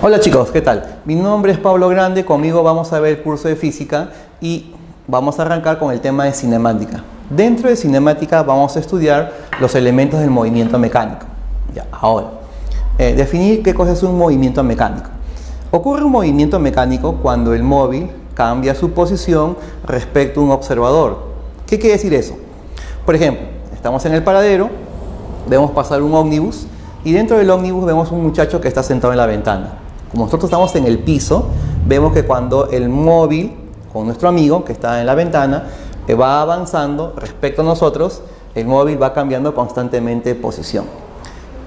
Hola chicos, ¿qué tal? Mi nombre es Pablo Grande, conmigo vamos a ver el curso de física y vamos a arrancar con el tema de cinemática. Dentro de cinemática vamos a estudiar los elementos del movimiento mecánico. Ya, ahora, definir qué cosa es un movimiento mecánico. Ocurre un movimiento mecánico cuando el móvil cambia su posición respecto a un observador. ¿Qué quiere decir eso? Por ejemplo, estamos en el paradero, vemos pasar un ómnibus y dentro del ómnibus vemos un muchacho que está sentado en la ventana. Como nosotros estamos en el piso, vemos que cuando el móvil con nuestro amigo que está en la ventana va avanzando respecto a nosotros, el móvil va cambiando constantemente de posición.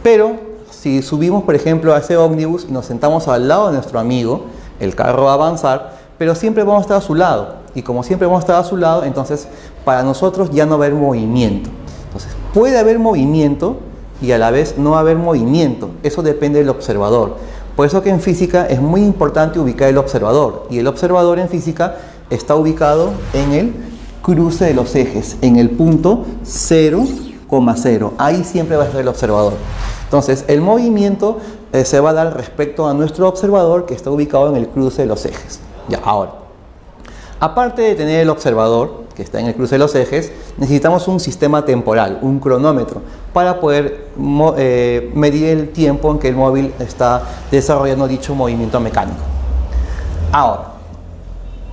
Pero si subimos, por ejemplo, a ese ómnibus y nos sentamos al lado de nuestro amigo, el carro va a avanzar, pero siempre vamos a estar a su lado. Y como siempre vamos a estar a su lado, entonces para nosotros ya no va a haber movimiento. Entonces puede haber movimiento y a la vez no haber movimiento. Eso depende del observador. Por eso que en física es muy importante ubicar el observador. Y el observador en física está ubicado en el cruce de los ejes, en el punto 0,0. Ahí siempre va a estar el observador. Entonces, el movimiento se va a dar respecto a nuestro observador que está ubicado en el cruce de los ejes. Ya, ahora, aparte de tener el observador que está en el cruce de los ejes, necesitamos un sistema temporal, un cronómetro, para poder medir el tiempo en que el móvil está desarrollando dicho movimiento mecánico. Ahora,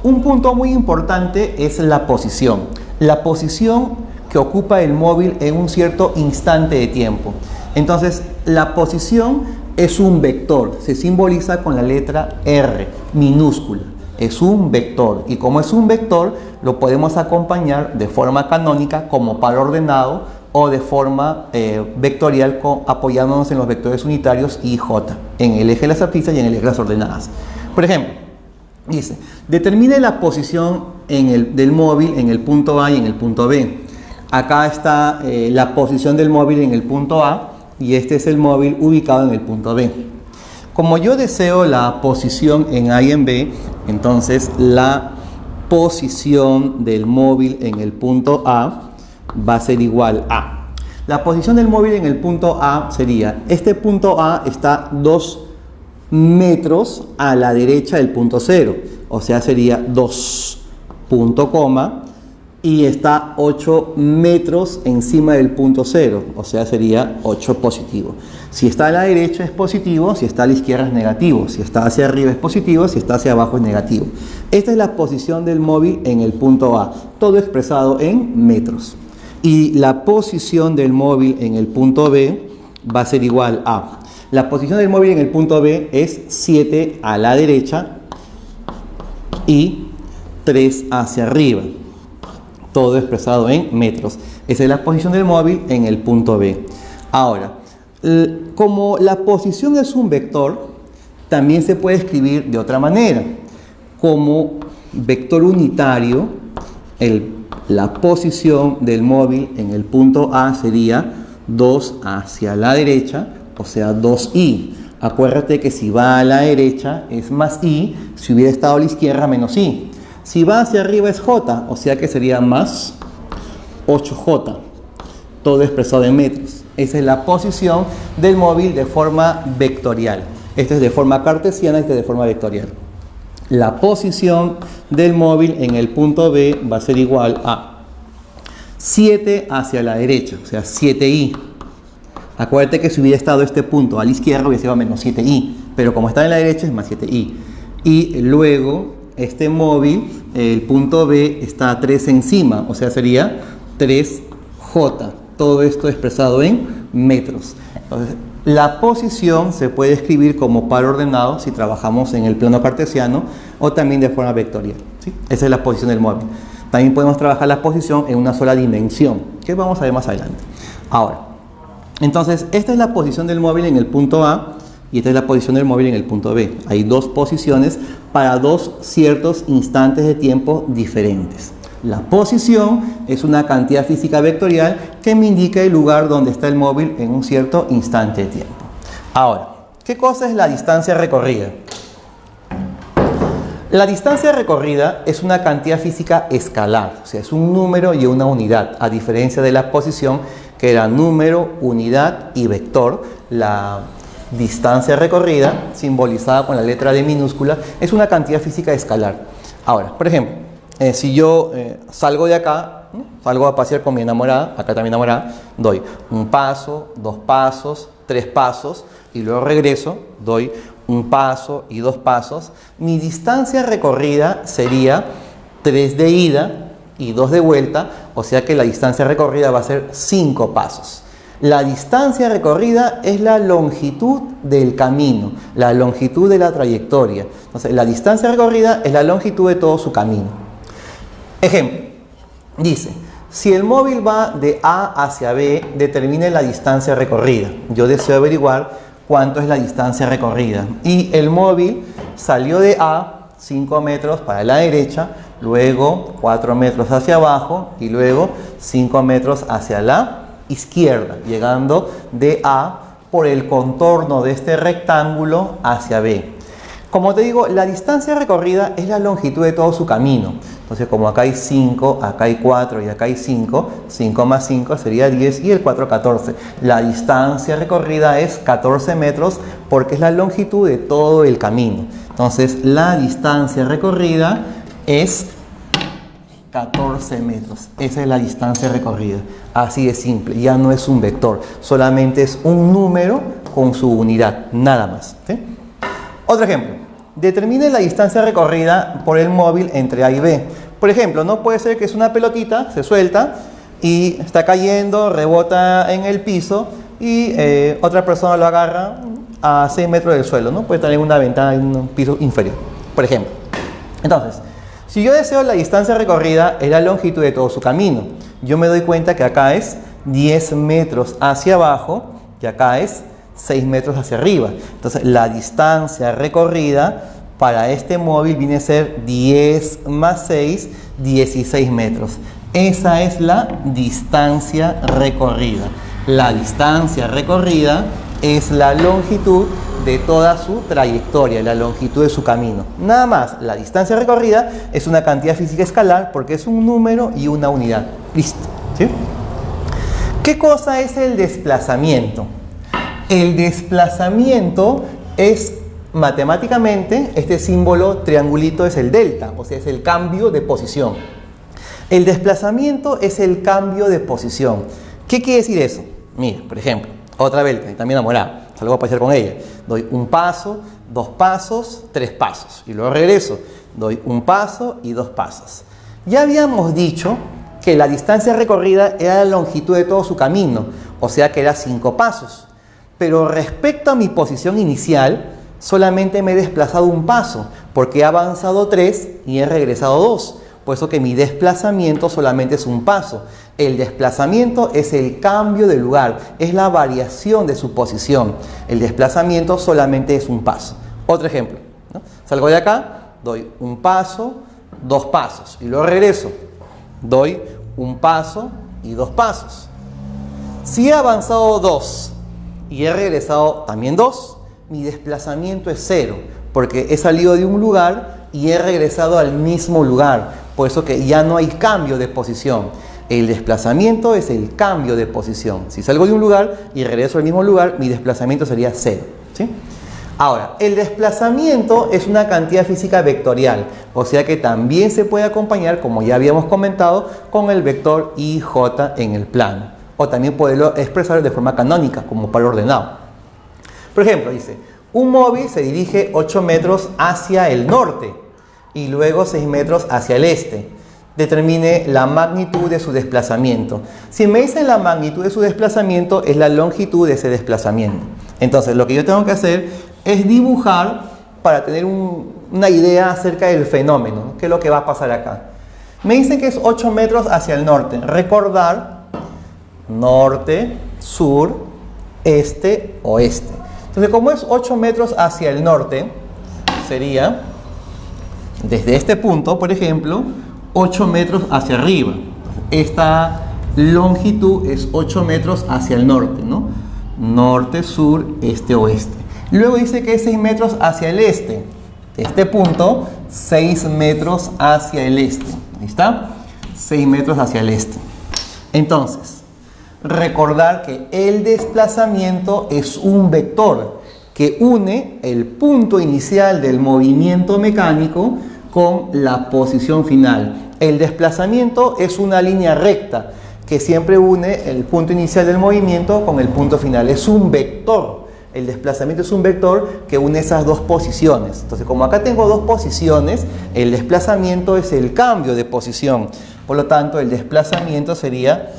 un punto muy importante es la posición. La posición que ocupa el móvil en un cierto instante de tiempo. Entonces, la posición es un vector, se simboliza con la letra R, minúscula. Es un vector y como es un vector lo podemos acompañar de forma canónica como par ordenado o de forma vectorial apoyándonos en los vectores unitarios y J en el eje de las abscisas y en el eje de las ordenadas. Por ejemplo, dice, determine la posición del móvil en el punto A y en el punto B. Acá está la posición del móvil en el punto A y este es el móvil ubicado en el punto B. Como yo deseo la posición en A y en B, entonces la posición del móvil en el punto A va a ser igual a. La posición del móvil en el punto A sería, este punto A está 2 metros a la derecha del punto 0, o sea sería 2 punto coma y está 8 metros encima del punto 0, o sea sería 8 positivo. Si está a la derecha es positivo, si está a la izquierda es negativo, si está hacia arriba es positivo, si está hacia abajo es negativo. Esta es la posición del móvil en el punto A, todo expresado en metros. Y la posición del móvil en el punto B va a ser igual a, la posición del móvil en el punto B es 7 a la derecha y 3 hacia arriba. Todo expresado en metros. Esa es la posición del móvil en el punto B. Ahora, como la posición es un vector, también se puede escribir de otra manera. Como vector unitario, la posición del móvil en el punto A sería 2 hacia la derecha, o sea 2i. Acuérdate que si va a la derecha es más i, si hubiera estado a la izquierda menos i. Si va hacia arriba es j, o sea que sería más 8j, todo expresado en metros. Esa es la posición del móvil de forma vectorial. Este es de forma cartesiana y este es de forma vectorial. La posición del móvil en el punto B va a ser igual a 7 hacia la derecha, o sea 7i. Acuérdate que si hubiera estado este punto a la izquierda hubiera sido menos 7i, pero como está en la derecha es más 7i. Y luego este móvil, el punto B está a 3 encima, o sea sería 3j, todo esto expresado en metros. Entonces, la posición se puede escribir como par ordenado si trabajamos en el plano cartesiano o también de forma vectorial, ¿sí? Esa es la posición del móvil. También podemos trabajar la posición en una sola dimensión, que vamos a ver más adelante. Ahora, entonces, esta es la posición del móvil en el punto A y esta es la posición del móvil en el punto B. Hay dos posiciones para dos ciertos instantes de tiempo diferentes. La posición es una cantidad física vectorial que me indica el lugar donde está el móvil en un cierto instante de tiempo. Ahora, ¿qué cosa es la distancia recorrida? La distancia recorrida es una cantidad física escalar, o sea, es un número y una unidad, a diferencia de la posición que era número, unidad y vector. La distancia recorrida, simbolizada con la letra D minúscula, es una cantidad física escalar. Ahora, por ejemplo, si yo salgo de acá, ¿no? Salgo a pasear con mi enamorada, acá está mi enamorada, doy un paso, 2 pasos, 3 pasos, y luego regreso, doy un paso y 2 pasos. Mi distancia recorrida sería 3 de ida y 2 de vuelta, o sea que la distancia recorrida va a ser 5 pasos. La distancia recorrida es la longitud del camino, la longitud de la trayectoria. Entonces, la distancia recorrida es la longitud de todo su camino. Ejemplo, dice, si el móvil va de A hacia B, determine la distancia recorrida. Yo deseo averiguar cuánto es la distancia recorrida. Y el móvil salió de A, 5 metros para la derecha, luego 4 metros hacia abajo y luego 5 metros hacia la izquierda, llegando de A por el contorno de este rectángulo hacia B. Como te digo, la distancia recorrida es la longitud de todo su camino. Entonces, como acá hay 5, acá hay 4 y acá hay 5, 5 más 5 sería 10 y el 4, 14. La distancia recorrida es 14 metros porque es la longitud de todo el camino. Entonces, la distancia recorrida es 14 metros. Esa es la distancia recorrida. Así de simple. Ya no es un vector. Solamente es un número con su unidad. Nada más. ¿Sí? Otro ejemplo. Determine la distancia recorrida por el móvil entre A y B. Por ejemplo, no puede ser que es una pelotita, se suelta y está cayendo, rebota en el piso y otra persona lo agarra a 6 metros del suelo, ¿no? Puede estar en una ventana en un piso inferior, por ejemplo. Entonces, si yo deseo la distancia recorrida, es la longitud de todo su camino. Yo me doy cuenta que acá es 10 metros hacia abajo y acá es 6 metros hacia arriba. Entonces, la distancia recorrida para este móvil viene a ser 10 más 6, 16 metros. Esa es la distancia recorrida. La distancia recorrida es la longitud de toda su trayectoria, la longitud de su camino. Nada más, la distancia recorrida es una cantidad física escalar porque es un número y una unidad. Listo. ¿Sí? ¿Qué cosa es el desplazamiento? El desplazamiento es matemáticamente, este símbolo triangulito es el delta, o sea, es el cambio de posición. El desplazamiento es el cambio de posición. ¿Qué quiere decir eso? Mira, por ejemplo, otra vez, también enamorada, salgo a pasear con ella. Doy un paso, 2 pasos, 3 pasos. Y luego regreso. Doy un paso y 2 pasos. Ya habíamos dicho que la distancia recorrida era la longitud de todo su camino, o sea que era 5 pasos. Pero respecto a mi posición inicial, solamente me he desplazado un paso, porque he avanzado 3 y he regresado 2. Por eso que mi desplazamiento solamente es un paso. El desplazamiento es el cambio de lugar, es la variación de su posición. El desplazamiento solamente es un paso. Otro ejemplo, ¿no? Salgo de acá, doy un paso, 2 pasos, y luego regreso. Doy un paso y 2 pasos. Si he avanzado 2 y he regresado también 2, mi desplazamiento es 0, porque he salido de un lugar y he regresado al mismo lugar. Por eso que ya no hay cambio de posición. El desplazamiento es el cambio de posición. Si salgo de un lugar y regreso al mismo lugar, mi desplazamiento sería 0. ¿Sí? Ahora, el desplazamiento es una cantidad física vectorial, o sea que también se puede acompañar, como ya habíamos comentado, con el vector IJ en el plano. O también poderlo expresar de forma canónica, como par ordenado. Por ejemplo, dice, un móvil se dirige 8 metros hacia el norte y luego 6 metros hacia el este. Determine la magnitud de su desplazamiento. Si me dicen la magnitud de su desplazamiento, es la longitud de ese desplazamiento. Entonces, lo que yo tengo que hacer es dibujar para tener una idea acerca del fenómeno, ¿no? ¿Qué es lo que va a pasar acá? Me dicen que es 8 metros hacia el norte. Recordar, norte, sur, este, oeste. Entonces, como es 8 metros hacia el norte, sería, desde este punto, por ejemplo, 8 metros hacia arriba. Esta longitud es 8 metros hacia el norte, ¿no? Norte, sur, este, oeste. Luego dice que es 6 metros hacia el este. Este punto, 6 metros hacia el este. Ahí está. 6 metros hacia el este. Entonces, recordar que el desplazamiento es un vector. que une el punto inicial del movimiento mecánico con la posición final. El desplazamiento es una línea recta que siempre une el punto inicial del movimiento con el punto final. Es un vector. El desplazamiento es un vector que une esas dos posiciones. Entonces, como acá tengo dos posiciones, el desplazamiento es el cambio de posición. Por lo tanto, el desplazamiento sería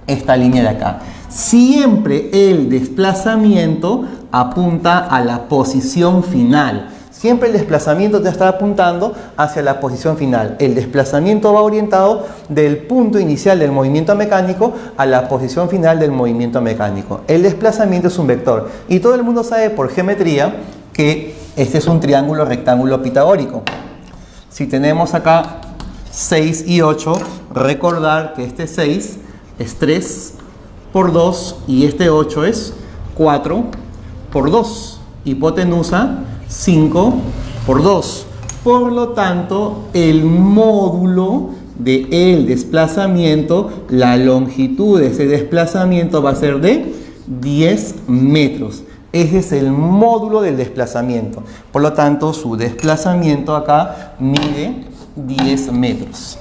esta línea de acá. Siempre el desplazamiento apunta a la posición final. Siempre el desplazamiento te está apuntando hacia la posición final. El desplazamiento va orientado del punto inicial del movimiento mecánico a la posición final del movimiento mecánico. El desplazamiento es un vector. Y todo el mundo sabe por geometría que este es un triángulo rectángulo pitagórico. Si tenemos acá 6 y 8, recordar que este 6 es 3 por 2 y este 8 es 4 por 2. Hipotenusa 5 por 2. Por lo tanto, el módulo del desplazamiento, la longitud de ese desplazamiento va a ser de 10 metros. Ese es el módulo del desplazamiento. Por lo tanto, su desplazamiento acá mide 10 metros.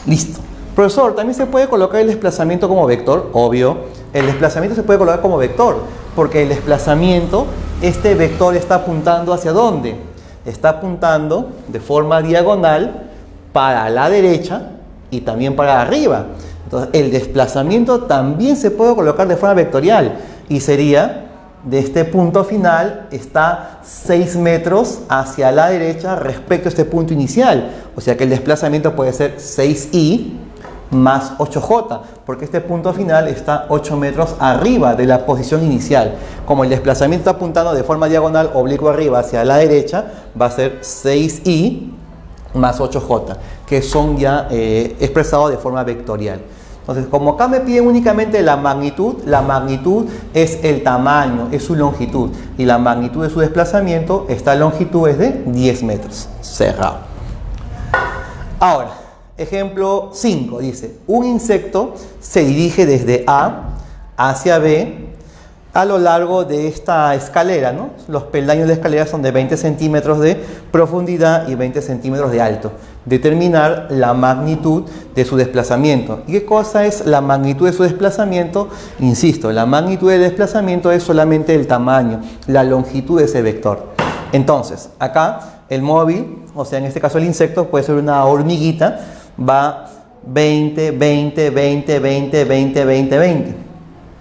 Listo. Profesor, ¿también se puede colocar el desplazamiento como vector? Obvio. El desplazamiento se puede colocar como vector, porque el desplazamiento, este vector está apuntando ¿hacia dónde? Está apuntando de forma diagonal para la derecha y también para arriba. Entonces, el desplazamiento también se puede colocar de forma vectorial y sería de este punto final está 6 metros hacia la derecha respecto a este punto inicial. O sea que el desplazamiento puede ser 6i más 8j, porque este punto final está 8 metros arriba de la posición inicial. Como el desplazamiento está apuntando de forma diagonal oblicua arriba hacia la derecha, va a ser 6i más 8j, que son ya expresados de forma vectorial. Entonces, como acá me piden únicamente la magnitud es el tamaño, es su longitud, y la magnitud de su desplazamiento, esta longitud es de 10 metros. Cerrado. Ahora, ejemplo 5, dice, un insecto se dirige desde A hacia B a lo largo de esta escalera, ¿no? Los peldaños de escalera son de 20 centímetros de profundidad y 20 centímetros de alto. Determinar la magnitud de su desplazamiento. ¿Y qué cosa es la magnitud de su desplazamiento? Insisto, la magnitud del desplazamiento es solamente el tamaño, la longitud de ese vector. Entonces, acá el móvil, o sea, en este caso el insecto, puede ser una hormiguita, va 20, 20, 20, 20, 20, 20, 20.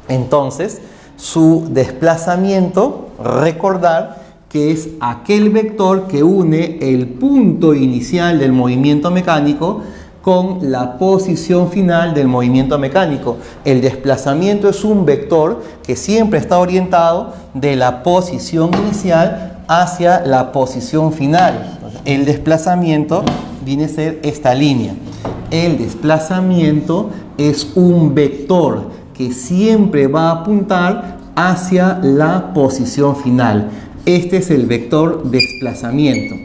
Entonces, su desplazamiento, recordar que es aquel vector que une el punto inicial del movimiento mecánico con la posición final del movimiento mecánico. El desplazamiento es un vector que siempre está orientado de la posición inicial hacia la posición final. El desplazamiento viene a ser esta línea. El desplazamiento es un vector que siempre va a apuntar hacia la posición final. Este es el vector desplazamiento.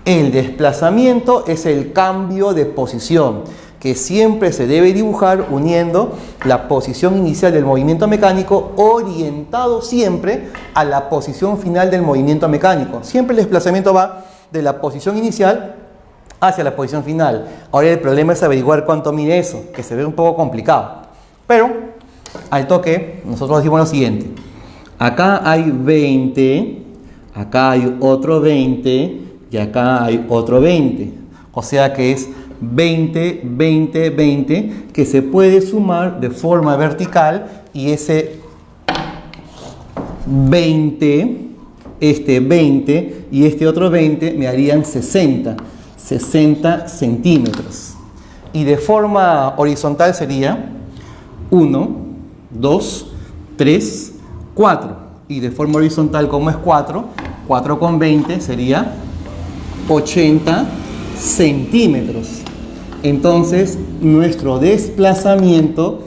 El desplazamiento es el cambio de posición que siempre se debe dibujar uniendo la posición inicial del movimiento mecánico orientado siempre a la posición final del movimiento mecánico. Siempre el desplazamiento va de la posición inicial hacia la posición final. Ahora el problema es averiguar cuánto mide eso, que se ve un poco complicado. Pero al toque nosotros decimos lo siguiente. Acá hay 20, acá hay otro 20 y acá hay otro 20. O sea que es 20, 20, 20 que se puede sumar de forma vertical y ese 20, este 20 y este otro 20 me harían 60 centímetros. Y de forma horizontal sería 1, 2, 3, 4. Y de forma horizontal, como es 4, 4 con 20 sería 80 centímetros. Entonces, nuestro desplazamiento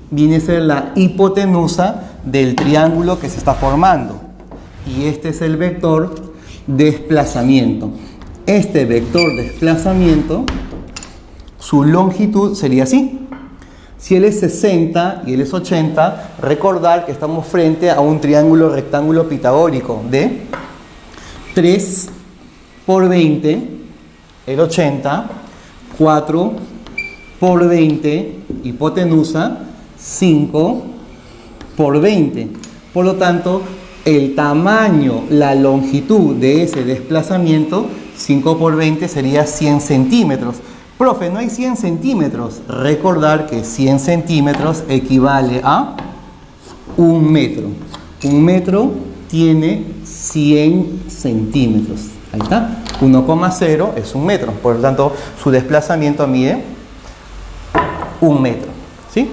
viene a ser la hipotenusa del triángulo que se está formando. Y este es el vector desplazamiento. Este vector desplazamiento, su longitud sería así. Si él es 60 y él es 80, recordar que estamos frente a un triángulo rectángulo pitagórico de 3 por 20, el 80, 4 por 20, hipotenusa, 5 por 20. Por lo tanto, el tamaño, la longitud de ese desplazamiento, 5 por 20 sería 100 centímetros. Profe, no hay 100 centímetros. Recordar que 100 centímetros equivale a 1 metro. 1 metro tiene 100 centímetros. Ahí está. 1,0 es 1 metro. Por lo tanto, su desplazamiento mide 1 metro. ¿Sí?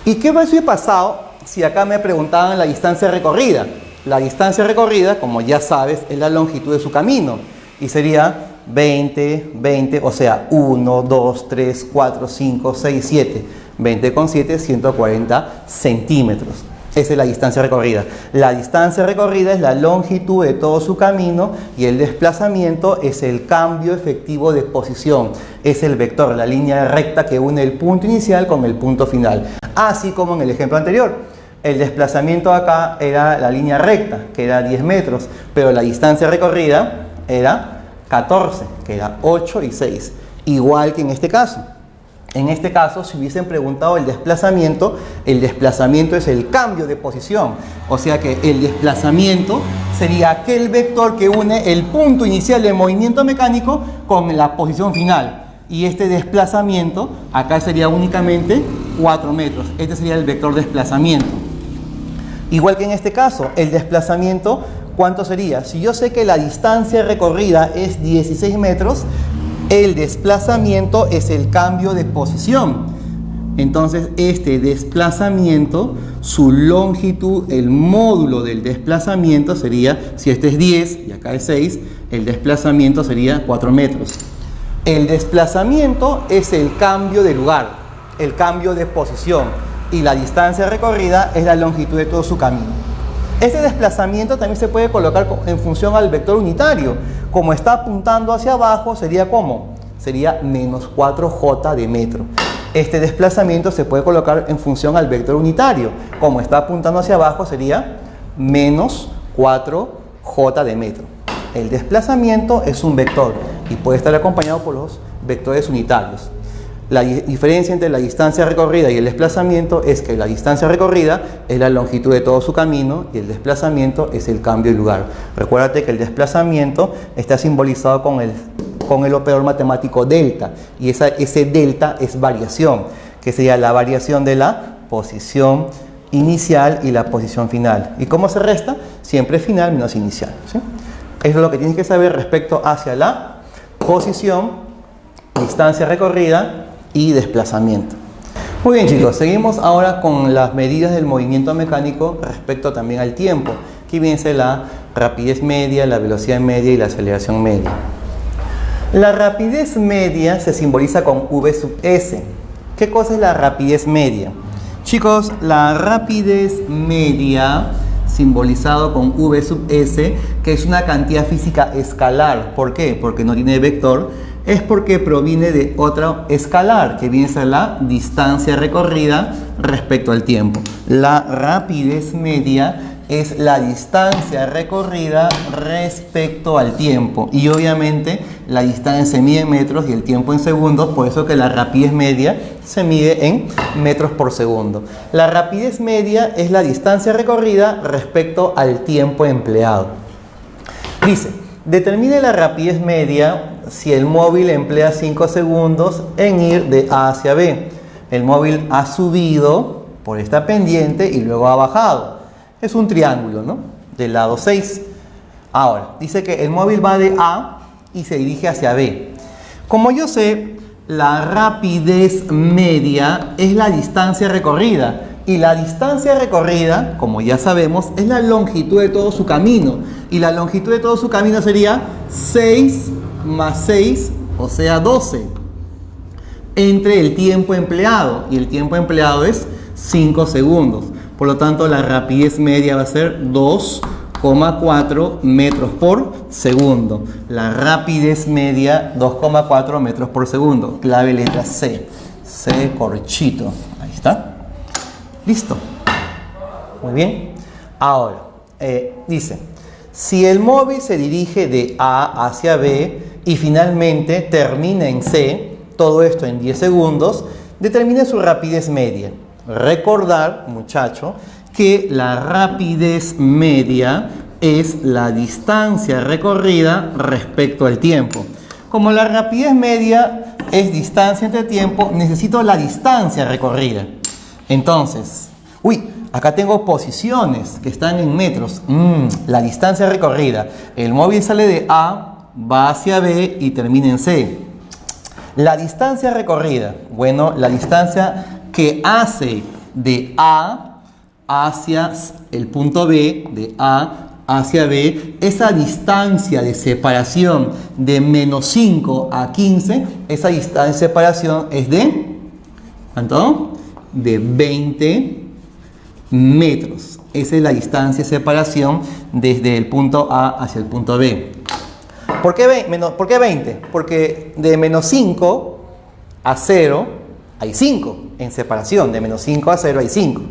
¿Y qué hubiese pasado si acá me preguntaban la distancia recorrida? La distancia recorrida, como ya sabes, es la longitud de su camino. Y sería 20, 20, o sea, 1, 2, 3, 4, 5, 6, 7. 20 con 7, 140 centímetros. Esa es la distancia recorrida. La distancia recorrida es la longitud de todo su camino y el desplazamiento es el cambio efectivo de posición. Es el vector, la línea recta que une el punto inicial con el punto final. Así como en el ejemplo anterior. El desplazamiento acá era la línea recta, que era 10 metros, pero la distancia recorrida era 14, que era 8 y 6. Igual que en este caso. En este caso, si hubiesen preguntado el desplazamiento es el cambio de posición. O sea que el desplazamiento sería aquel vector que une el punto inicial del movimiento mecánico con la posición final. Y este desplazamiento, acá sería únicamente 4 metros. Este sería el vector desplazamiento. Igual que en este caso, el desplazamiento, ¿cuánto sería? Si yo sé que la distancia recorrida es 16 metros, el desplazamiento es el cambio de posición. Entonces, este desplazamiento, su longitud, el módulo del desplazamiento sería, si este es 10 y acá es 6, el desplazamiento sería 4 metros. El desplazamiento es el cambio de lugar, el cambio de posición. Y la distancia recorrida es la longitud de todo su camino. Este desplazamiento también se puede colocar en función al vector unitario. Como está apuntando hacia abajo, sería ¿cómo? Sería menos 4j de metro. Este desplazamiento se puede colocar en función al vector unitario. Como está apuntando hacia abajo, sería menos 4j de metro. El desplazamiento es un vector y puede estar acompañado por los vectores unitarios. La diferencia entre la distancia recorrida y el desplazamiento es que la distancia recorrida es la longitud de todo su camino y el desplazamiento es el cambio de lugar. Recuérdate que el desplazamiento está simbolizado con el operador matemático delta y ese delta es variación, que sería la variación de la posición inicial y la posición final. ¿Y cómo se resta? Siempre final menos inicial, ¿sí? Eso es lo que tienes que saber respecto hacia la posición, distancia recorrida y desplazamiento. Muy bien, chicos, seguimos ahora con las medidas del movimiento mecánico respecto también al tiempo. Aquí viene la rapidez media, la velocidad media y la aceleración media. La rapidez media se simboliza con V sub S. ¿Qué cosa es la rapidez media? Chicos, la rapidez media, simbolizado con V sub S, que es una cantidad física escalar. ¿Por qué? Porque no tiene vector. Es porque proviene de otra escalar, que viene a ser la distancia recorrida respecto al tiempo. La rapidez media es la distancia recorrida respecto al tiempo. Y obviamente la distancia se mide en metros y el tiempo en segundos, por eso que la rapidez media se mide en metros por segundo. La rapidez media es la distancia recorrida respecto al tiempo empleado. Dice, determine la rapidez media si el móvil emplea 5 segundos en ir de A hacia B. El móvil ha subido por esta pendiente y luego ha bajado. Es un triángulo, ¿no? Del lado 6. Ahora, dice que el móvil va de A y se dirige hacia B. Como yo sé, la rapidez media es la distancia recorrida. Y la distancia recorrida, como ya sabemos, es la longitud de todo su camino. Y la longitud de todo su camino sería 6 más 6, o sea 12. Entre el tiempo empleado. Y el tiempo empleado es 5 segundos. Por lo tanto, la rapidez media va a ser 2,4 metros por segundo. La rapidez media, 2,4 metros por segundo. Clave letra C. C corchito. Ahí ¿Está? Listo. Muy bien. Ahora, dice, si el móvil se dirige de A hacia B y finalmente termina en C, todo esto en 10 segundos, determine su rapidez media. Recordar, muchacho, que la rapidez media es la distancia recorrida respecto al tiempo. Como la rapidez media es distancia entre tiempo, necesito la distancia recorrida. Entonces, acá tengo posiciones que están en metros. La distancia recorrida. El móvil sale de A, va hacia B y termina en C. La distancia recorrida. Bueno, la distancia que hace de A hacia el punto B, de A hacia B, esa distancia de separación de menos 5 a 15, esa distancia de separación es de, ¿cuánto? De 20 metros. Esa es la distancia de separación desde el punto A hacia el punto B. ¿Por qué 20? Porque de menos 5 a 0 hay 5 en separación. De menos 5 a 0 hay 5.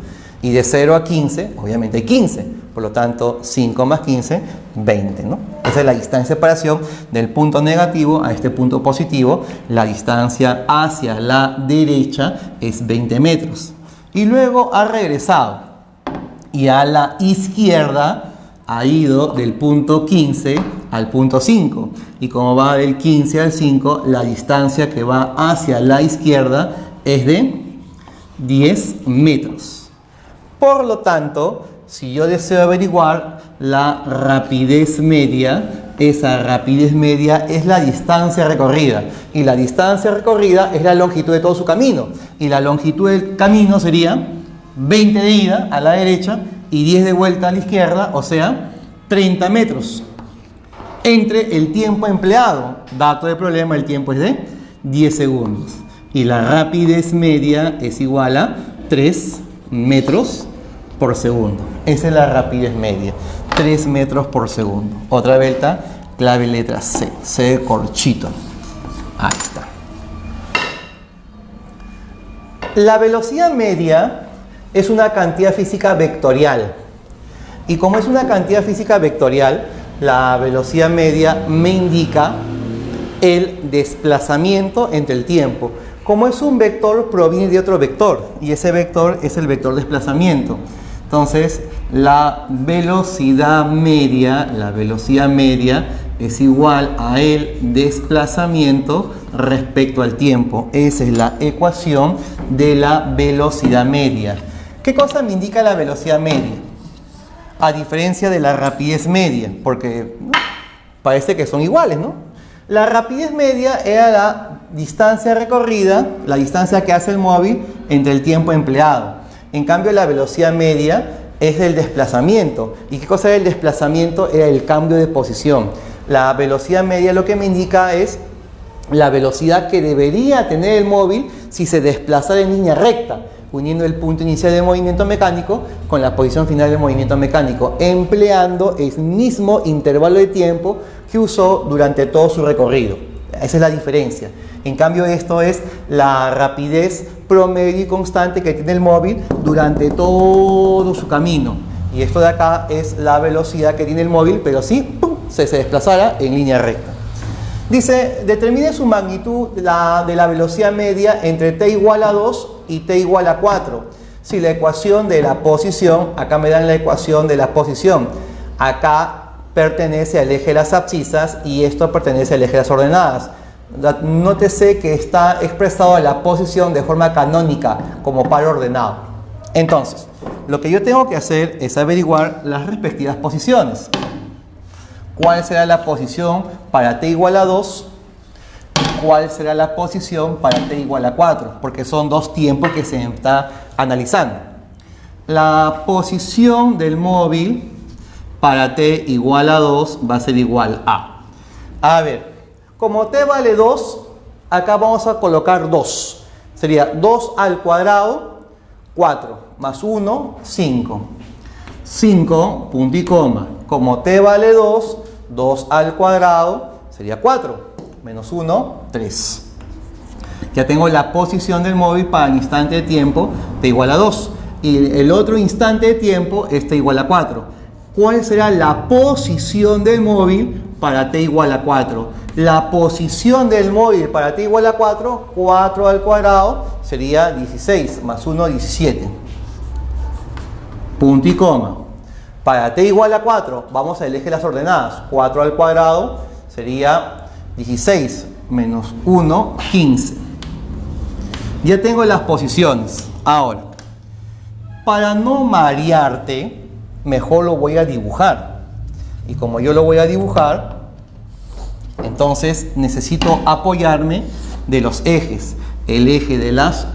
Y de 0 a 15, obviamente hay 15. Por lo tanto, 5 más 15, 20, ¿no? Esa es la distancia de separación del punto negativo a este punto positivo. La distancia hacia la derecha es 20 metros. Y luego ha regresado. Y a la izquierda ha ido del punto 15 al punto 5. Y como va del 15 al 5, la distancia que va hacia la izquierda es de 10 metros. Por lo tanto, si yo deseo averiguar la rapidez media, esa rapidez media es la distancia recorrida. Y la distancia recorrida es la longitud de todo su camino. Y la longitud del camino sería 20 de ida a la derecha y 10 de vuelta a la izquierda, o sea, 30 metros. Entre el tiempo empleado, dato de problema, el tiempo es de 10 segundos. Y la rapidez media es igual a 3 metros por segundo. Esa es la rapidez media, 3 metros por segundo. Otra vuelta, clave letra C, C de corchito. Ahí está. La velocidad media es una cantidad física vectorial. Y como es una cantidad física vectorial, la velocidad media me indica el desplazamiento entre el tiempo. Como es un vector, proviene de otro vector. Y ese vector es el vector desplazamiento. Entonces, la velocidad media es igual a el desplazamiento respecto al tiempo. Esa es la ecuación de la velocidad media. ¿Qué cosa me indica la velocidad media? A diferencia de la rapidez media, porque parece que son iguales, ¿no? La rapidez media era la distancia recorrida, la distancia que hace el móvil entre el tiempo empleado. En cambio, la velocidad media es el desplazamiento. ¿Y qué cosa es el desplazamiento? Era el cambio de posición. La velocidad media lo que me indica es la velocidad que debería tener el móvil si se desplazara en línea recta, uniendo el punto inicial del movimiento mecánico con la posición final del movimiento mecánico, empleando el mismo intervalo de tiempo que usó durante todo su recorrido. Esa es la diferencia. En cambio, esto es la rapidez promedio y constante que tiene el móvil durante todo su camino. Y esto de acá es la velocidad que tiene el móvil, pero sí, se desplazara en línea recta. Dice, determine su magnitud de la velocidad media entre t igual a 2 y t igual a 4. Si la ecuación de la posición, acá me dan la ecuación de la posición. Acá pertenece al eje de las abscisas y esto pertenece al eje de las ordenadas. Nótese que está expresado la posición de forma canónica como par ordenado. Entonces, lo que yo tengo que hacer es averiguar las respectivas posiciones. ¿Cuál será la posición para t igual a 2? ¿Cuál será la posición para t igual a 4? Porque son dos tiempos que se está analizando. La posición del móvil para t igual a 2 va a ser igual a... A ver, como t vale 2, acá vamos a colocar 2. Sería 2 al cuadrado, 4, más 1, 5. 5, punto y coma. Como t vale 2, 2 al cuadrado sería 4, menos 1, 3. Ya tengo la posición del móvil para el instante de tiempo t igual a 2. Y el otro instante de tiempo es t igual a 4. ¿Cuál será la posición del móvil para t igual a 4? La posición del móvil para t igual a 4, 4 al cuadrado sería 16, más 1, 17. Punto y coma. Para t igual a 4, vamos al eje de las ordenadas. 4 al cuadrado sería 16, menos 1, 15. Ya tengo las posiciones. Ahora, para no marearte, mejor lo voy a dibujar. Y como yo lo voy a dibujar, entonces necesito apoyarme de los ejes. El eje de las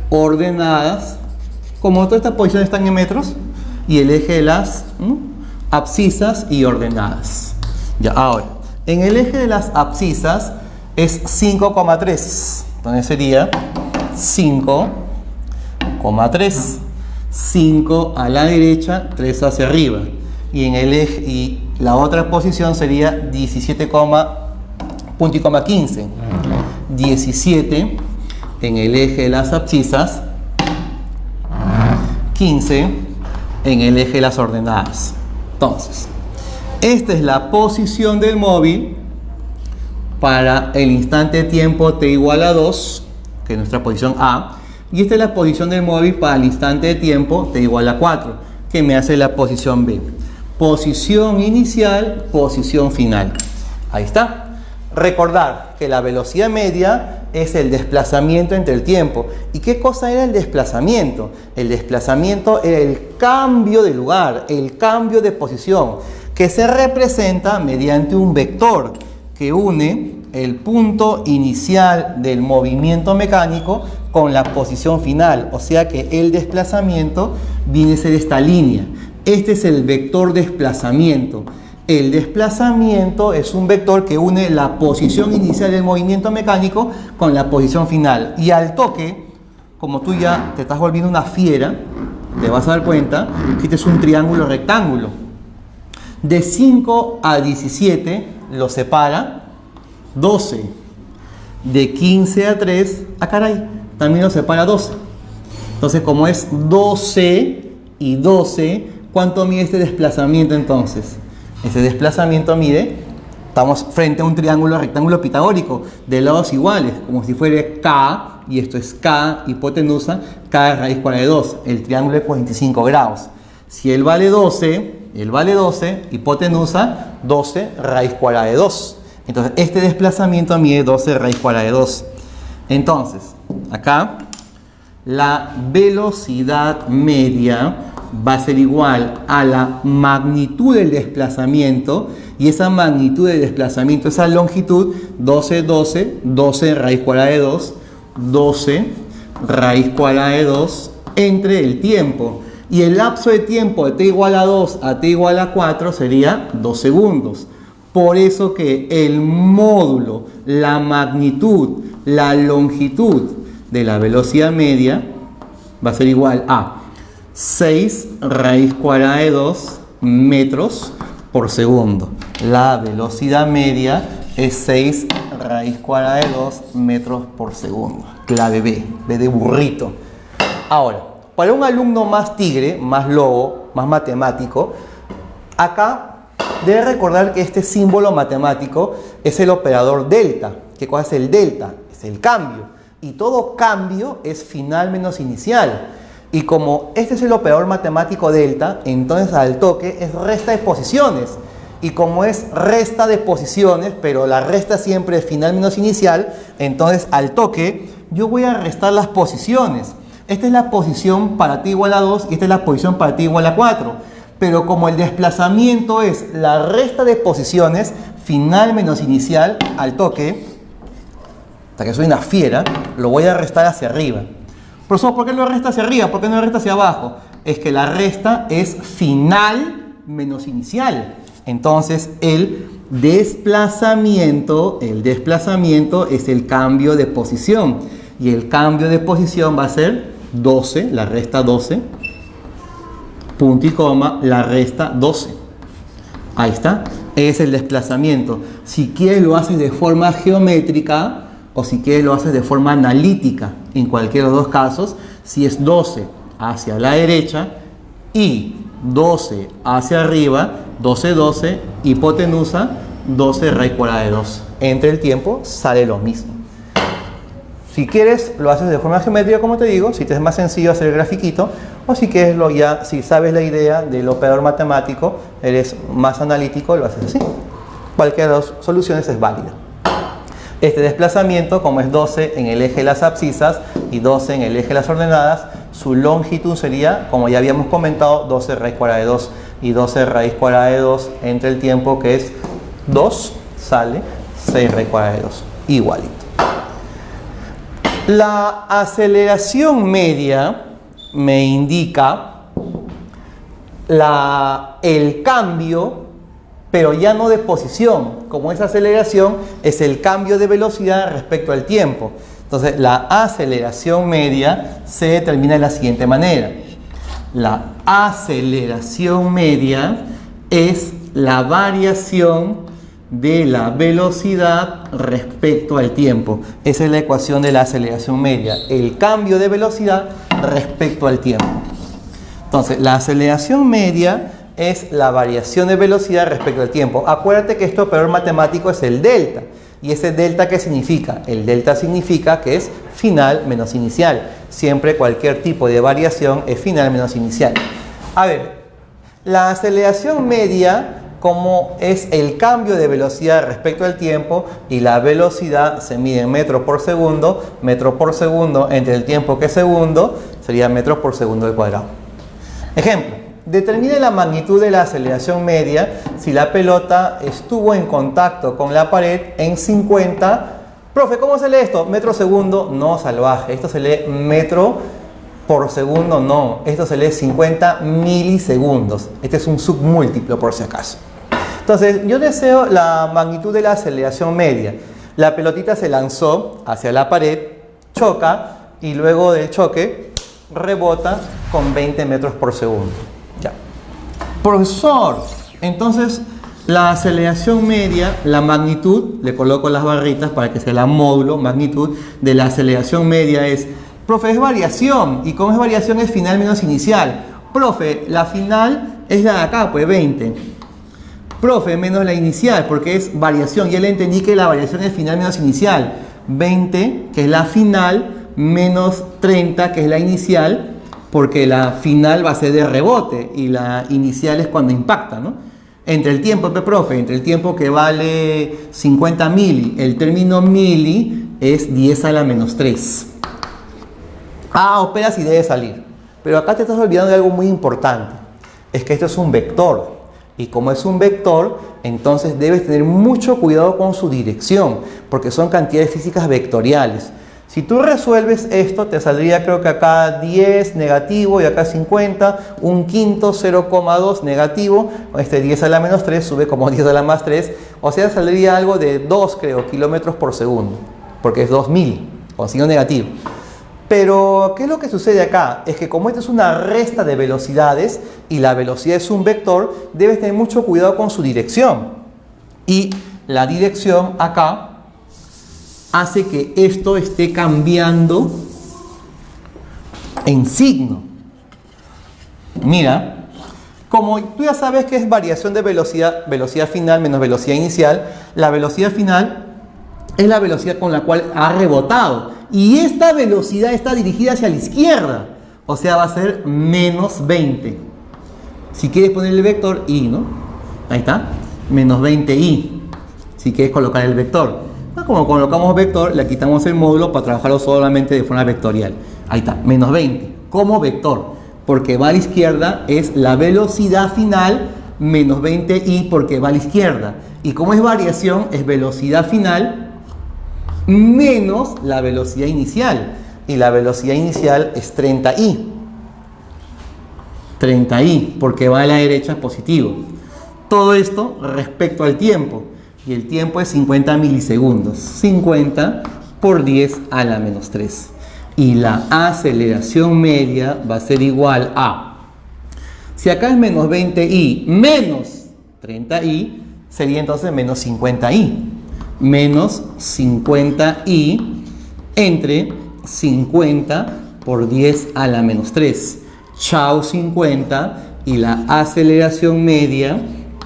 ordenadas, como todas estas posiciones están en metros, y el eje de las abscisas y ordenadas. Ya, ahora, en el eje de las abscisas es 5,3. Entonces sería 5,3. 5 a la derecha, 3 hacia arriba. Y en el eje, y la otra posición sería 17,15. 17 en el eje de las abscisas, 15 en el eje de las ordenadas. Entonces, esta es la posición del móvil para el instante de tiempo t igual a 2, que es nuestra posición A. Y esta es la posición del móvil para el instante de tiempo t igual a 4, que me hace la posición B. Posición inicial, posición final. Ahí está. Recordar que la velocidad media es el desplazamiento entre el tiempo. ¿Y qué cosa era el desplazamiento? El desplazamiento era el cambio de lugar, el cambio de posición, que se representa mediante un vector que une el punto inicial del movimiento mecánico con la posición final. O sea que el desplazamiento viene a ser esta línea. Este es el vector desplazamiento. El desplazamiento es un vector que une la posición inicial del movimiento mecánico con la posición final. Y al toque, como tú ya te estás volviendo una fiera, te vas a dar cuenta que este es un triángulo rectángulo. De 5 a 17 lo separa 12. De 15 a 3, caray, también lo separa 12. Entonces, como es 12 y 12, ¿cuánto mide este desplazamiento entonces? Ese desplazamiento mide, estamos frente a un triángulo rectángulo pitagórico de lados iguales, como si fuera K, y esto es K, hipotenusa, K raíz cuadrada de 2, el triángulo de 45 grados. Si él vale 12, hipotenusa, 12 raíz cuadrada de 2. Entonces, este desplazamiento mide 12 raíz cuadrada de 2. Entonces, acá, la velocidad media va a ser igual a la magnitud del desplazamiento, y esa magnitud del desplazamiento, esa longitud, 12 raíz cuadrada de 2, 12 raíz cuadrada de 2 entre el tiempo. Y el lapso de tiempo de t igual a 2 a t igual a 4 sería 2 segundos. Por eso que el módulo, la magnitud, la longitud de la velocidad media va a ser igual a 6 raíz cuadrada de 2 metros por segundo. La velocidad media es 6 raíz cuadrada de 2 metros por segundo. Clave B, B de burrito. Ahora, para un alumno más tigre, más lobo, más matemático, acá debe recordar que este símbolo matemático es el operador delta. ¿Qué cosa es el delta? Es el cambio. Y todo cambio es final menos inicial. Y como este es el operador matemático delta, entonces al toque es resta de posiciones. Y como es resta de posiciones, pero la resta siempre es final menos inicial, entonces al toque yo voy a restar las posiciones. Esta es la posición para t igual a 2 y esta es la posición para t igual a 4. Pero como el desplazamiento es la resta de posiciones, final menos inicial, al toque, hasta que soy una fiera, lo voy a restar hacia arriba. Profesor, ¿por qué lo resta hacia arriba? ¿Por qué no lo resta hacia abajo? Es que la resta es final menos inicial. Entonces, el desplazamiento es el cambio de posición. Y el cambio de posición va a ser 12, la resta 12, punto y coma, la resta 12. Ahí está. Es el desplazamiento. Si quieres lo haces de forma geométrica, o si quieres lo haces de forma analítica, en cualquiera de los dos casos, si es 12 hacia la derecha y 12 hacia arriba, 12, 12, hipotenusa, 12 raíz cuadrada de 2. Entre el tiempo sale lo mismo. Si quieres, lo haces de forma geométrica, como te digo, si te es más sencillo hacer el grafiquito, o si quieres, si sabes la idea del operador matemático, eres más analítico, lo haces así. Cualquiera de las soluciones es válida. Este desplazamiento, como es 12 en el eje de las abscisas y 12 en el eje de las ordenadas, su longitud sería, como ya habíamos comentado, 12 raíz cuadrada de 2 y 12 raíz cuadrada de 2 entre el tiempo, que es 2, sale 6 raíz cuadrada de 2, igualito. La aceleración media me indica el cambio, pero ya no de posición, como esa aceleración es el cambio de velocidad respecto al tiempo. Entonces, la aceleración media se determina de la siguiente manera. La aceleración media es la variación de la velocidad respecto al tiempo. Esa es la ecuación de la aceleración media, el cambio de velocidad respecto al tiempo. Entonces, la aceleración media es la variación de velocidad respecto al tiempo. Acuérdate que este operador matemático es el delta. ¿Y ese delta qué significa? El delta significa que es final menos inicial. Siempre cualquier tipo de variación es final menos inicial. A ver, la aceleración media, como es el cambio de velocidad respecto al tiempo, y la velocidad se mide en metro por segundo entre el tiempo que es segundo, sería metros por segundo al cuadrado. Ejemplo, determine la magnitud de la aceleración media si la pelota estuvo en contacto con la pared en 50. Profe, ¿cómo se lee esto? Metro segundo, no, salvaje. Esto se lee metro por segundo, no. Esto se lee 50 milisegundos. Este es un submúltiplo por si acaso. Entonces, yo deseo la magnitud de la aceleración media. La pelotita se lanzó hacia la pared, choca y luego del choque rebota con 20 metros por segundo. Ya. Profesor, entonces la aceleración media, la magnitud, le coloco las barritas para que sea la módulo, magnitud de la aceleración media es, profe, es variación, y como es variación es final menos inicial. Profe, la final es la de acá, pues 20. Profe, menos la inicial, porque es variación. Ya le entendí que la variación es final menos inicial. 20, que es la final, menos 30, que es la inicial, porque la final va a ser de rebote y la inicial es cuando impacta, ¿no? Entre el tiempo, profe, entre el tiempo que vale 50 mili, el término mili es 10 a la menos 3. Ah, operas y debe salir. Pero acá te estás olvidando de algo muy importante. Es que esto es un vector. Y como es un vector, entonces debes tener mucho cuidado con su dirección, porque son cantidades físicas vectoriales. Si tú resuelves esto, te saldría, creo que acá 10 negativo y acá 50, un quinto 0,2 negativo, este 10 a la menos 3 sube como 10 a la más 3, o sea, saldría algo de 2, creo, kilómetros por segundo, porque es 2000, con signo negativo. Pero, ¿qué es lo que sucede acá? Es que como esta es una resta de velocidades y la velocidad es un vector, debes tener mucho cuidado con su dirección. Y la dirección acá hace que esto esté cambiando en signo. Mira, como tú ya sabes que es variación de velocidad, velocidad final menos velocidad inicial, la velocidad final es la velocidad con la cual ha rebotado. Y esta velocidad está dirigida hacia la izquierda. O sea, va a ser menos 20. Si quieres poner el vector i, ¿no? Ahí está. Menos 20i. Si quieres colocar el vector. Como colocamos vector, le quitamos el módulo para trabajarlo solamente de forma vectorial. Ahí está. Menos 20. Como vector. Porque va a la izquierda es la velocidad final menos 20i porque va a la izquierda. Y como es variación, es velocidad final menos la velocidad inicial. Y la velocidad inicial es 30i. 30i, porque va a la derecha positivo. Todo esto respecto al tiempo. Y el tiempo es 50 milisegundos. 50 por 10 a la menos 3. Y la aceleración media va a ser igual a... Si acá es menos 20i menos 30i, sería entonces menos 50i. menos 50i entre 50 por 10 a la menos 3. Chao 50 y la aceleración media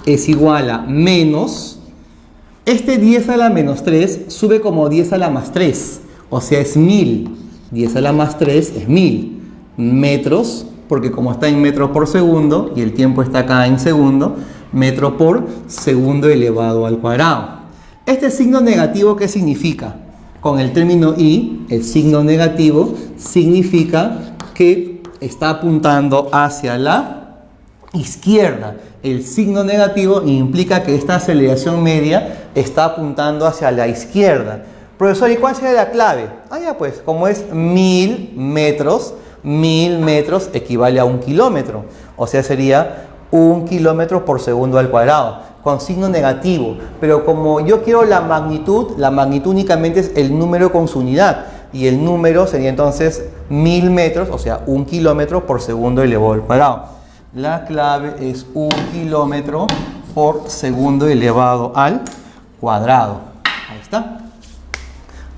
es igual a menos, este 10 a la menos 3 sube como 10 a la más 3, o sea es 1000. 10 a la más 3 es 1000 metros, porque como está en metros por segundo y el tiempo está acá en segundo, metro por segundo elevado al cuadrado. Este signo negativo, ¿qué significa? Con el término i, el signo negativo significa que está apuntando hacia la izquierda. El signo negativo implica que esta aceleración media está apuntando hacia la izquierda. Profesor, ¿y cuál sería la clave? Ya pues, como es 1000 metros, 1000 metros equivale a 1 kilómetro. O sea, sería 1 kilómetro por segundo al cuadrado, con signo negativo. Pero como yo quiero la magnitud únicamente es el número con su unidad. Y el número sería entonces 1000 metros, o sea, 1 kilómetro por segundo elevado al cuadrado. La clave es 1 kilómetro por segundo elevado al cuadrado. Ahí está.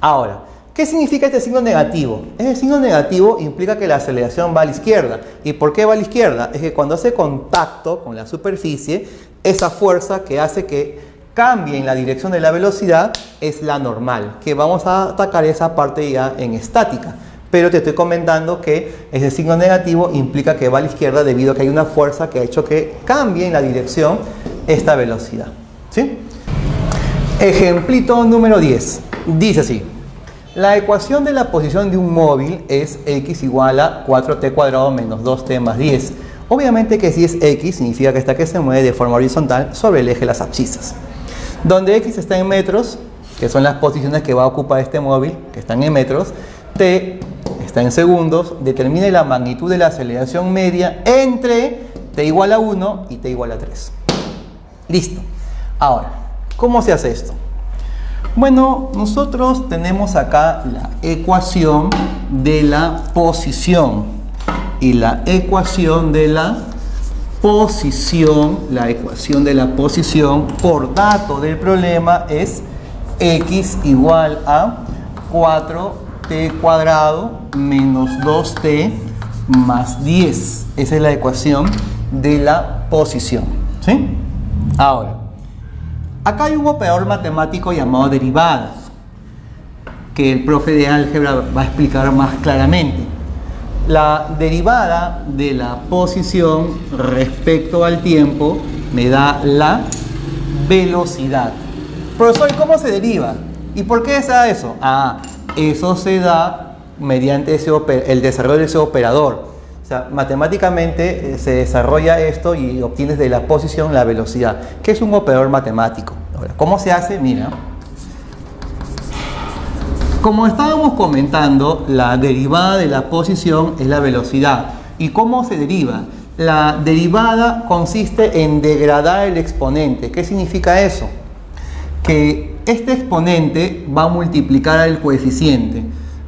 Ahora, ¿qué significa este signo negativo? Este signo negativo implica que la aceleración va a la izquierda. ¿Y por qué va a la izquierda? Es que cuando hace contacto con la superficie, esa fuerza que hace que cambie en la dirección de la velocidad es la normal, que vamos a atacar esa parte ya en estática. Pero te estoy comentando que ese signo negativo implica que va a la izquierda debido a que hay una fuerza que ha hecho que cambie en la dirección esta velocidad. ¿Sí? Ejemplito número 10. Dice así. La ecuación de la posición de un móvil es x igual a 4t cuadrado menos 2t más 10. Obviamente que si es x, significa que está que se mueve de forma horizontal sobre el eje de las abscisas. Donde x está en metros, que son las posiciones que va a ocupar este móvil, que están en metros, t está en segundos, determine la magnitud de la aceleración media entre t igual a 1 y t igual a 3. Listo. Ahora, ¿cómo se hace esto? Bueno, nosotros tenemos acá la ecuación de la posición y la ecuación de la posición, por dato del problema es x igual a 4t cuadrado menos 2t más 10. Esa es la ecuación de la posición, ¿sí? Ahora, acá hay un operador matemático llamado derivada, que el profe de álgebra va a explicar más claramente. La derivada de la posición respecto al tiempo me da la velocidad. Profesor, ¿y cómo se deriva? ¿Y por qué se da eso? Eso se da mediante el desarrollo de ese operador. O sea, matemáticamente se desarrolla esto y obtienes de la posición la velocidad, que es un operador matemático. Ahora, ¿cómo se hace? Mira, como estábamos comentando, la derivada de la posición es la velocidad. ¿Y cómo se deriva? La derivada consiste en degradar el exponente. ¿Qué significa eso? Que este exponente va a multiplicar al coeficiente.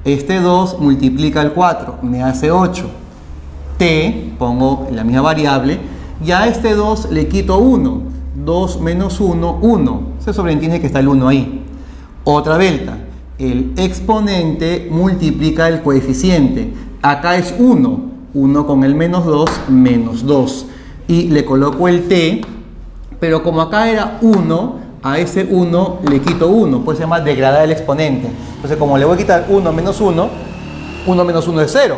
Este 2 multiplica al 4, me hace 8. T, pongo la misma variable, y a este 2 le quito 1. 2 menos 1, 1. Se sobreentiende que está el 1 ahí. Otra vuelta. El exponente multiplica el coeficiente. Acá es 1. 1 con el menos 2, menos 2. Y le coloco el t, pero como acá era 1, a ese 1 le quito 1. Pues se llama degradar el exponente. Entonces, como le voy a quitar 1 menos 1, 1 menos 1 es 0.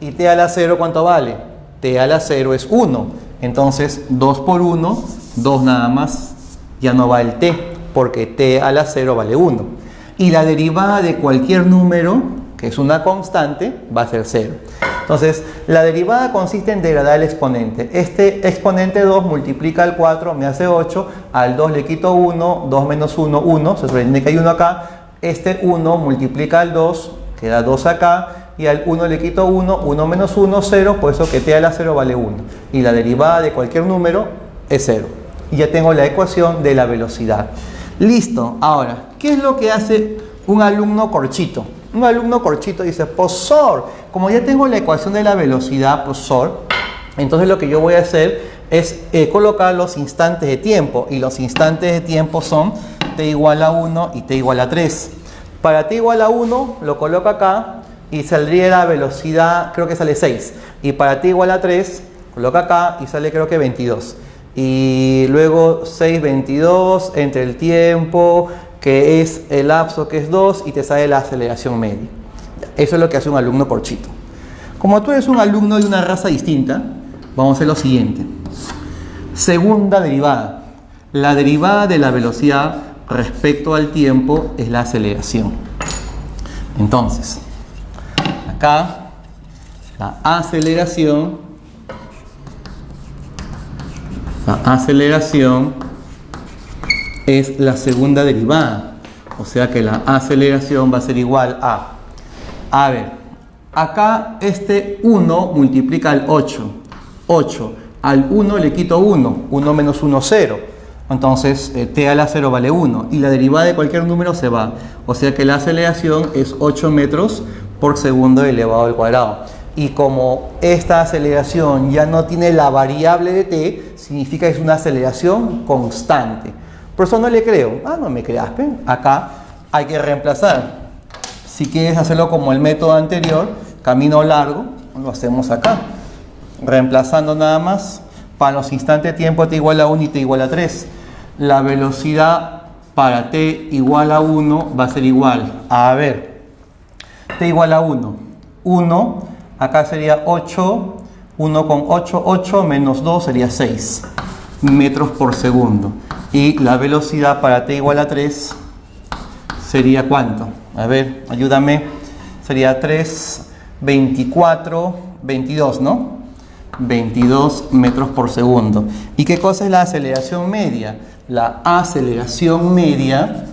¿Y t a la 0 cuánto vale? T a la 0 es 1. Entonces, 2 por 1, 2 nada más. Ya no va el t, porque t a la 0 vale 1. Y la derivada de cualquier número, que es una constante, va a ser 0. Entonces, la derivada consiste en degradar el exponente. Este exponente 2 multiplica al 4, me hace 8. Al 2 le quito 1, 2 menos 1, 1. Se sobreentiende que hay 1 acá. Este 1 multiplica al 2, queda 2 acá. Y al 1 le quito 1, 1 menos 1, 0. Por eso que t a la 0 vale 1. Y la derivada de cualquier número es 0. Y ya tengo la ecuación de la velocidad. Listo. Ahora, ¿qué es lo que hace un alumno corchito? Un alumno corchito dice, profesor, como ya tengo la ecuación de la velocidad, profesor, entonces lo que yo voy a hacer es colocar los instantes de tiempo. Y los instantes de tiempo son t igual a 1 y t igual a 3. Para t igual a 1 lo coloco acá y saldría la velocidad, creo que sale 6. Y para t igual a 3, coloco acá y sale creo que 22. Y luego 6, 22 entre el tiempo, que es el lapso, que es 2, y te sale la aceleración media. Eso es lo que hace un alumno corchito. Como tú eres un alumno de una raza distinta, vamos a hacer lo siguiente. Segunda derivada. La derivada de la velocidad respecto al tiempo es la aceleración. Entonces, acá la aceleración es la segunda derivada. O sea que la aceleración va a ser igual a ver, acá este 1 multiplica al 8. 8 al 1 le quito 1. 1 menos 1, 0. Entonces, t a la 0 vale 1. Y la derivada de cualquier número se va. O sea que la aceleración es 8 metros por segundo elevado al cuadrado. Y como esta aceleración ya no tiene la variable de t, significa que es una aceleración constante. Por eso no le creo. No me creas, ¿ven? Acá hay que reemplazar. Si quieres hacerlo como el método anterior, camino largo, lo hacemos acá. Reemplazando nada más, para los instantes de tiempo t igual a 1 y t igual a 3. La velocidad para t igual a 1 va a ser igual a ver, t igual a 1. 1, acá sería 8, 1 con 8, 8 menos 2 sería 6 metros por segundo. Y la velocidad para t igual a 3 sería ¿cuánto? A ver, ayúdame. Sería 3, 24, 22, ¿no? 22 metros por segundo. ¿Y qué cosa es la aceleración media? La aceleración media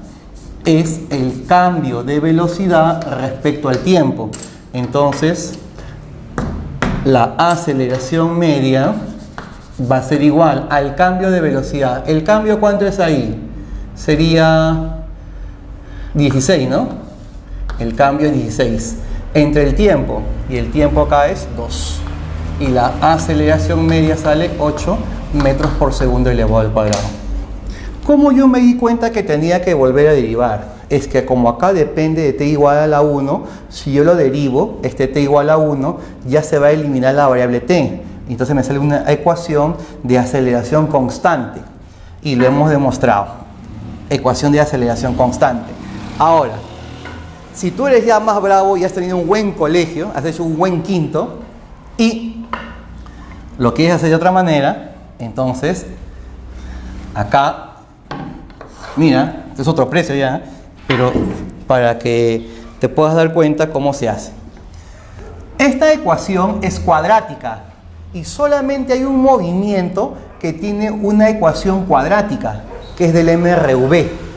es el cambio de velocidad respecto al tiempo. Entonces, la aceleración media va a ser igual al cambio de velocidad. ¿El cambio cuánto es ahí? Sería 16, ¿no? El cambio es 16. Entre el tiempo y el tiempo acá es 2. Y la aceleración media sale 8 metros por segundo elevado al cuadrado. ¿Cómo yo me di cuenta que tenía que volver a derivar? Es que como acá depende de t igual a la 1, si yo lo derivo, este t igual a 1, ya se va a eliminar la variable t. Entonces me sale una ecuación de aceleración constante. Y lo hemos demostrado. Ecuación de aceleración constante. Ahora, si tú eres ya más bravo y has tenido un buen colegio, has hecho un buen quinto, y lo quieres hacer de otra manera, entonces, acá, mira, este es otro precio ya, pero para que te puedas dar cuenta cómo se hace. Esta ecuación es cuadrática y solamente hay un movimiento que tiene una ecuación cuadrática, que es del MRV.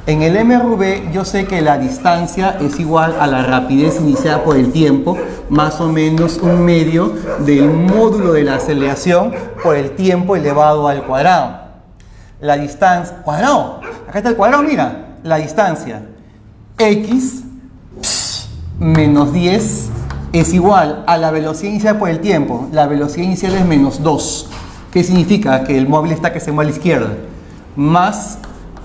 En el MRV yo sé que la distancia es igual a la rapidez iniciada por el tiempo, más o menos un medio del módulo de la aceleración por el tiempo elevado al cuadrado. La distancia, cuadrado, acá está el cuadrado, mira, la distancia x menos 10 es igual a la velocidad inicial por el tiempo. La velocidad inicial es menos 2. ¿Qué significa? Que el móvil está que se mueve a la izquierda. Más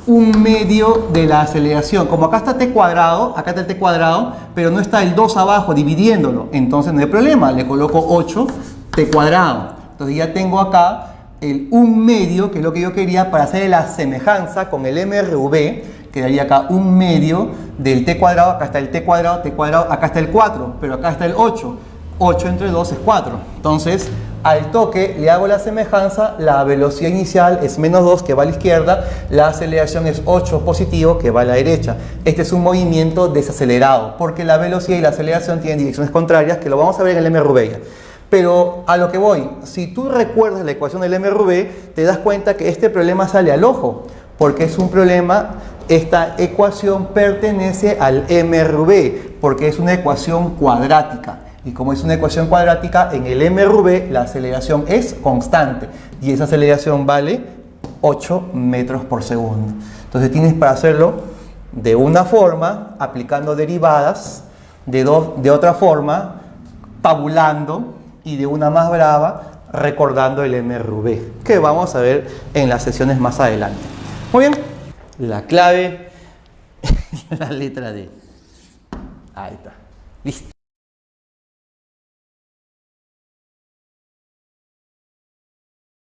un medio de la aceleración. Como acá está t cuadrado, acá está el t cuadrado, pero no está el 2 abajo dividiéndolo. Entonces no hay problema, le coloco 8 t cuadrado. Entonces ya tengo acá el 1 medio, que es lo que yo quería para hacer la semejanza con el MRV. Quedaría acá 1 medio del t cuadrado, acá está el t cuadrado, acá está el 4, pero acá está el 8. 8 entre 2 es 4. Entonces, al toque le hago la semejanza, la velocidad inicial es menos 2 que va a la izquierda, la aceleración es 8 positivo que va a la derecha. Este es un movimiento desacelerado, porque la velocidad y la aceleración tienen direcciones contrarias, que lo vamos a ver en el MRV ya. Pero a lo que voy, si tú recuerdas la ecuación del MRV, te das cuenta que este problema sale al ojo, porque es un problema, esta ecuación pertenece al MRV, porque es una ecuación cuadrática. Y como es una ecuación cuadrática, en el MRV la aceleración es constante. Y esa aceleración vale 8 metros por segundo. Entonces tienes para hacerlo de una forma, aplicando derivadas, de otra forma, tabulando, y de una más brava, recordando el MRV, que vamos a ver en las sesiones más adelante. Muy bien. La clave, la letra D. Ahí está. Listo.